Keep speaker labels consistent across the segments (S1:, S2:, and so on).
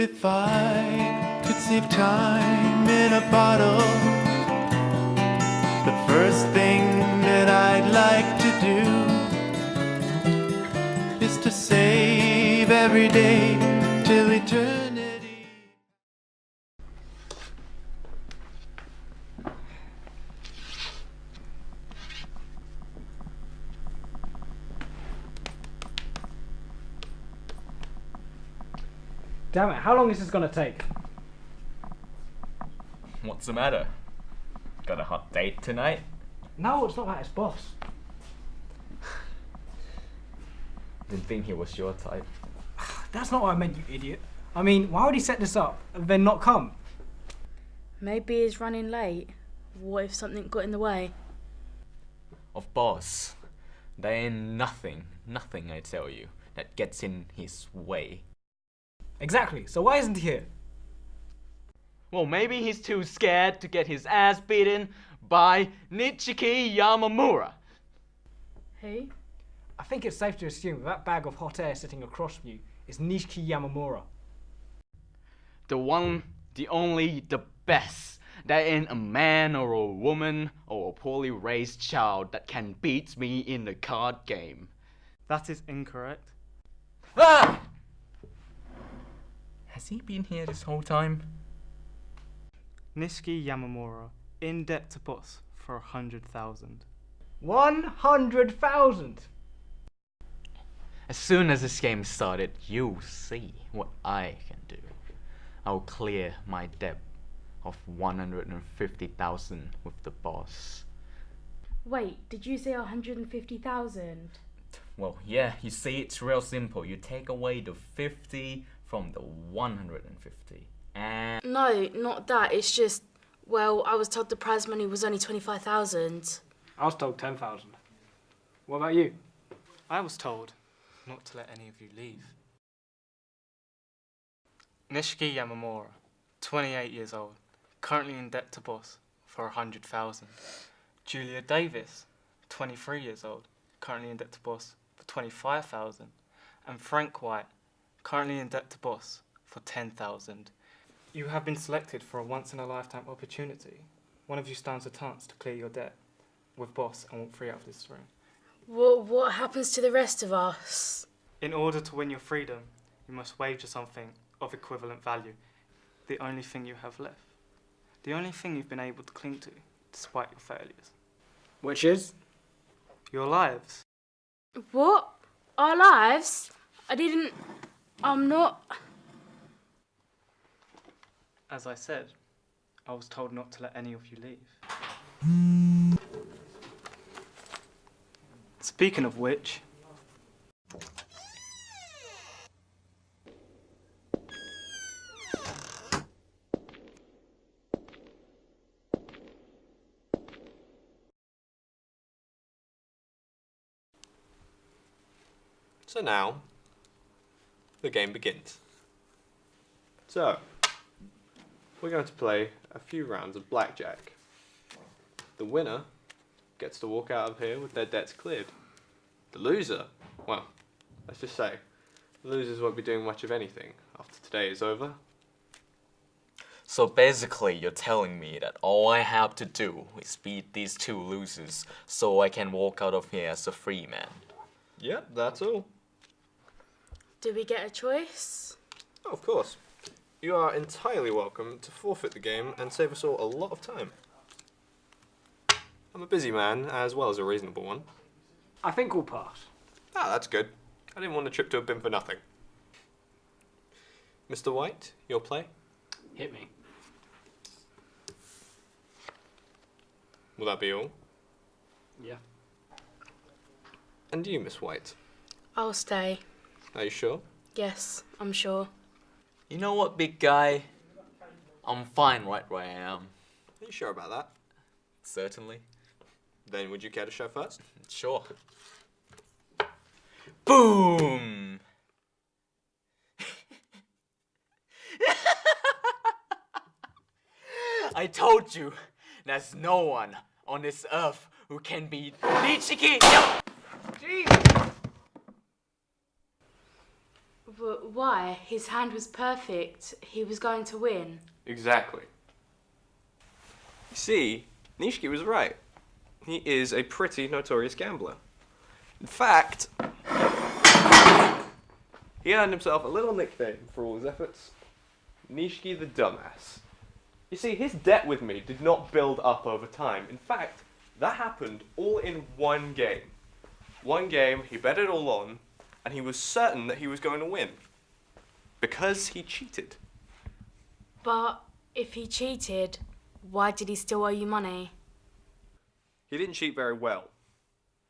S1: If I could save time in a bottle, the first thing that I'd like to do is to save every day till eternity.
S2: Damn it, how long is this gonna take?
S3: What's the matter? Got a hot date tonight?
S2: No, it's not that, it's boss.
S3: Didn't think he was your type.
S2: That's not what I meant, you idiot. I mean, why would he set this up and then not come?
S4: Maybe he's running late. What if something got in the way?
S3: Of course. There ain't nothing, I tell you, that gets in his way.
S2: Exactly, so why isn't he here?
S3: Well, maybe he's too scared to get his ass beaten by Nichiki Yamamura.
S4: Who?
S2: I think it's safe to assume that bag of hot air sitting across from you is Nishiki Yamamura.
S3: The one, the only, the best. There ain't a man or a woman or a poorly raised child that can beat me in the card game.
S5: That is incorrect.
S3: Ah! Has he been here this whole time?
S5: Nishiki Yamamura, in debt to boss for 100,000.
S2: 100,000!
S3: As soon as this game started, you'll see what I can do. I'll clear my debt of 150,000 with the boss.
S4: Wait, did you say 150,000?
S3: Well, yeah, you see, it's real simple. You take away the 50 from the 150. And
S4: No, not that. It's just, well, I was told the prize money was only 25,000.
S2: I was told 10,000. What about you?
S5: I was told not to let any of you leave. Nishiki Yamamura, 28 years old, currently in debt to boss for 100,000. Julia Davis, 23 years old, currently in debt to boss for 25,000. And Frank White, currently in debt to boss for 10,000. You have been selected for a once-in-a-lifetime opportunity. One of you stands a chance to clear your debt with boss and walk free out of this room.
S4: What happens to the rest of us?
S5: In order to win your freedom, you must wager something of equivalent value. The only thing you have left. The only thing you've been able to cling to, despite your failures.
S2: Which is?
S5: Your lives.
S4: What? Our lives? I'm not...
S5: As I said, I was told not to let any of you leave. Speaking of which...
S6: So now, the game begins. So, we're going to play a few rounds of blackjack. The winner gets to walk out of here with their debts cleared. The loser, well, let's just say, the losers won't be doing much of anything after today is over.
S3: so basically, you're telling me that all I have to do is beat these two losers so I can walk out of here as a free man.
S6: Yep, that's all.
S4: Do we get a choice?
S6: Oh, of course. You are entirely welcome to forfeit the game and save us all a lot of time. I'm a busy man as well as a reasonable one.
S2: I think we'll pass.
S6: Ah, that's good. I didn't want the trip to have been for nothing. Mr. White, your play?
S2: Hit me.
S6: Will that be all?
S2: Yeah.
S6: And you, Miss White?
S4: I'll stay.
S6: Are you sure?
S4: Yes, I'm sure.
S3: You know what, big guy? I'm fine right where I am.
S6: Are you sure about that?
S3: Certainly.
S6: Then would you care to show first?
S3: Sure. Boom! I told you, there's no one on this earth who can beat Nichiki.
S2: Jeez!
S4: Why? His hand was perfect. He was going to win.
S6: Exactly. You see, Nishiki was right. He is a pretty notorious gambler. In fact, he earned himself a little nickname for all his efforts. Nishiki the Dumbass. You see, his debt with me did not build up over time. In fact, that happened all in one game. One game, he bet it all on, and he was certain that he was going to win. Because he cheated.
S4: But if he cheated, why did he still owe you money?
S6: He didn't cheat very well.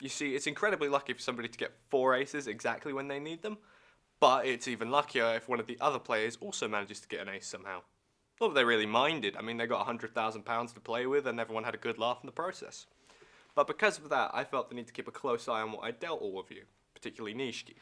S6: You see, it's incredibly lucky for somebody to get 4 aces exactly when they need them, but it's even luckier if one of the other players also manages to get an ace somehow. Not that they really minded. I mean, they got £100,000 to play with and everyone had a good laugh in the process. But because of that, I felt the need to keep a close eye on what I dealt all of you, particularly Nishiki.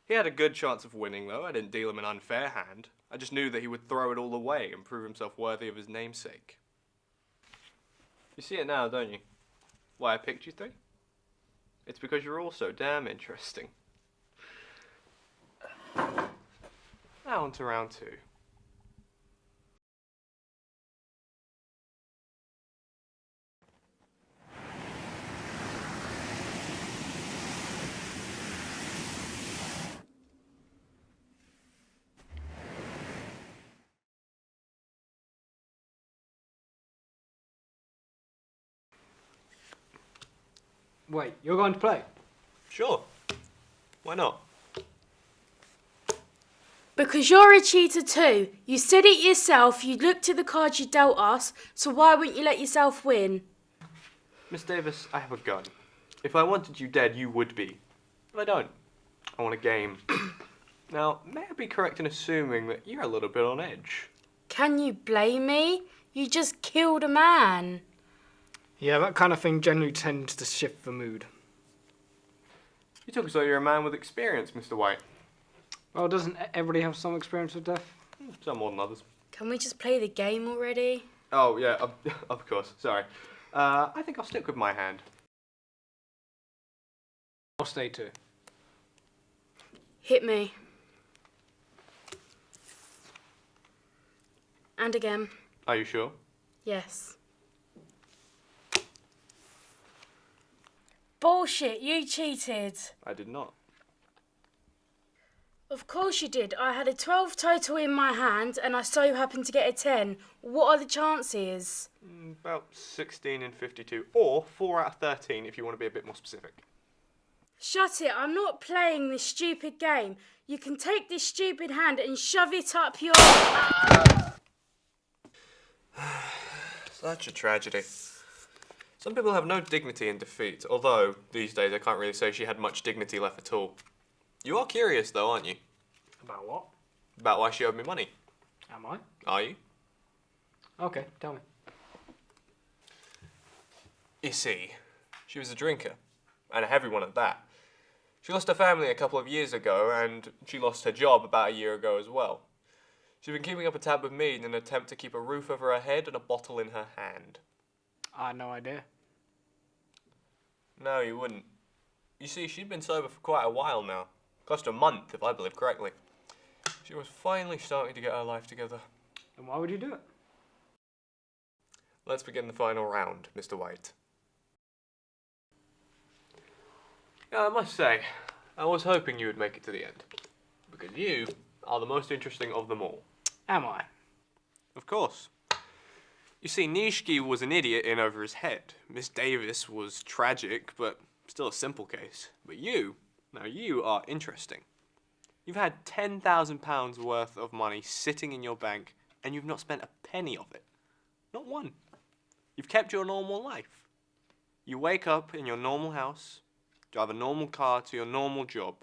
S6: He had a good chance of winning, though. I didn't deal him an unfair hand. I just knew that he would throw it all away and prove himself worthy of his namesake. You see it now, don't you? Why I picked you three? It's because you're all so damn interesting. Now on to round 2.
S2: Wait, you're going to play?
S6: Sure. Why not?
S4: Because you're a cheater too. You said it yourself, you looked at the cards you dealt us, so why wouldn't you let yourself win?
S6: Miss Davis, I have a gun. If I wanted you dead, you would be. But I don't. I want a game. Now, may I be correct in assuming that you're a little bit on edge?
S4: Can you blame me? You just killed a man.
S2: Yeah, that kind of thing generally tends to shift the mood.
S6: You talk as though you're a man with experience, Mr. White.
S2: Well, doesn't everybody have some experience with death?
S6: Some more than others.
S4: Can we just play the game already?
S6: Oh, yeah, of course. Sorry. I think I'll stick with my hand.
S2: I'll stay too.
S4: Hit me. And again.
S6: Are you sure?
S4: Yes. Bullshit, you cheated.
S6: I did not.
S4: Of course you did. I had a 12 total in my hand and I so happened to get a 10. What are the chances?
S6: About 16 in 52, or 4 out of 13 if you want to be a bit more specific.
S4: Shut it, I'm not playing this stupid game. You can take this stupid hand and shove it up your...
S6: Such a tragedy. Some people have no dignity in defeat, although these days I can't really say she had much dignity left at all. You are curious though, aren't you?
S2: About what?
S6: About why she owed me money.
S2: Am I?
S6: Are you?
S2: Okay, tell me.
S6: You see, she was a drinker, and a heavy one at that. She lost her family a couple of years ago, and she lost her job about a year ago as well. She's been keeping up a tab with me in an attempt to keep a roof over her head and a bottle in her hand.
S2: I had no idea.
S6: No, you wouldn't. You see, she'd been sober for quite a while now. Close to a month, if I believe correctly. She was finally starting to get her life together.
S2: And why would you do it?
S6: Let's begin the final round, Mr. White. I must say, I was hoping you would make it to the end. Because you are the most interesting of them all.
S2: Am I?
S6: Of course. You see, Nishiki was an idiot in over his head. Miss Davis was tragic, but still a simple case. But you, now you are interesting. You've had £10,000 worth of money sitting in your bank, and you've not spent a penny of it. Not one. You've kept your normal life. You wake up in your normal house, drive a normal car to your normal job,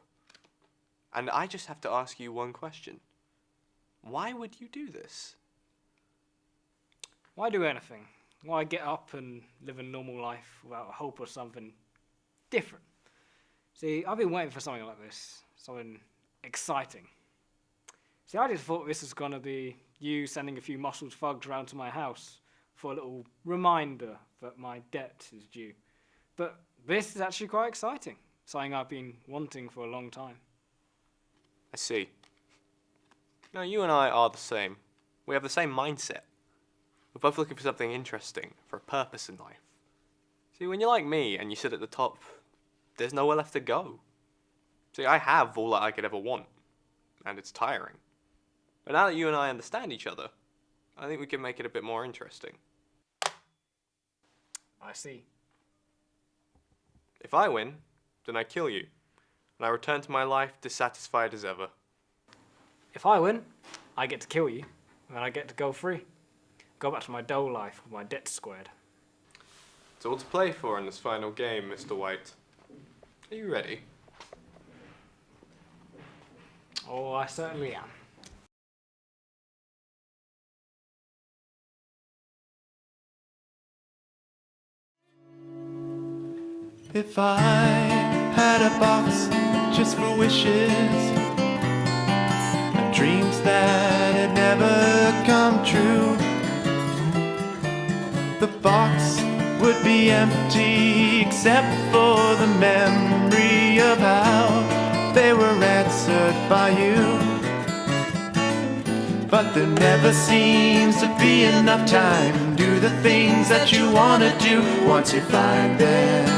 S6: and I just have to ask you one question. Why would you do this?
S2: Why do anything? Why get up and live a normal life without hope or something different? See, I've been waiting for something like this, something exciting. See, I just thought this was going to be you sending a few muscled thugs round to my house for a little reminder that my debt is due. But this is actually quite exciting, something I've been wanting for a long time.
S6: I see. Now, you and I are the same. We have the same mindset. We're both looking for something interesting, for a purpose in life. See, when you're like me and you sit at the top, there's nowhere left to go. See, I have all that I could ever want, and it's tiring. But now that you and I understand each other, I think we can make it a bit more interesting.
S2: I see.
S6: If I win, then I kill you, and I return to my life dissatisfied as ever.
S2: If I win, I get to kill you, and then I get to go free. Go back to my dull life with my debts squared.
S6: It's all to play for in this final game, Mr. White. Are you ready?
S2: Oh, I certainly am.
S1: If I had a box just for wishes and dreams that had never come true, the box would be empty except for the memory of how they were answered by you. But there never seems to be enough time to do the things that you want to do once you find them.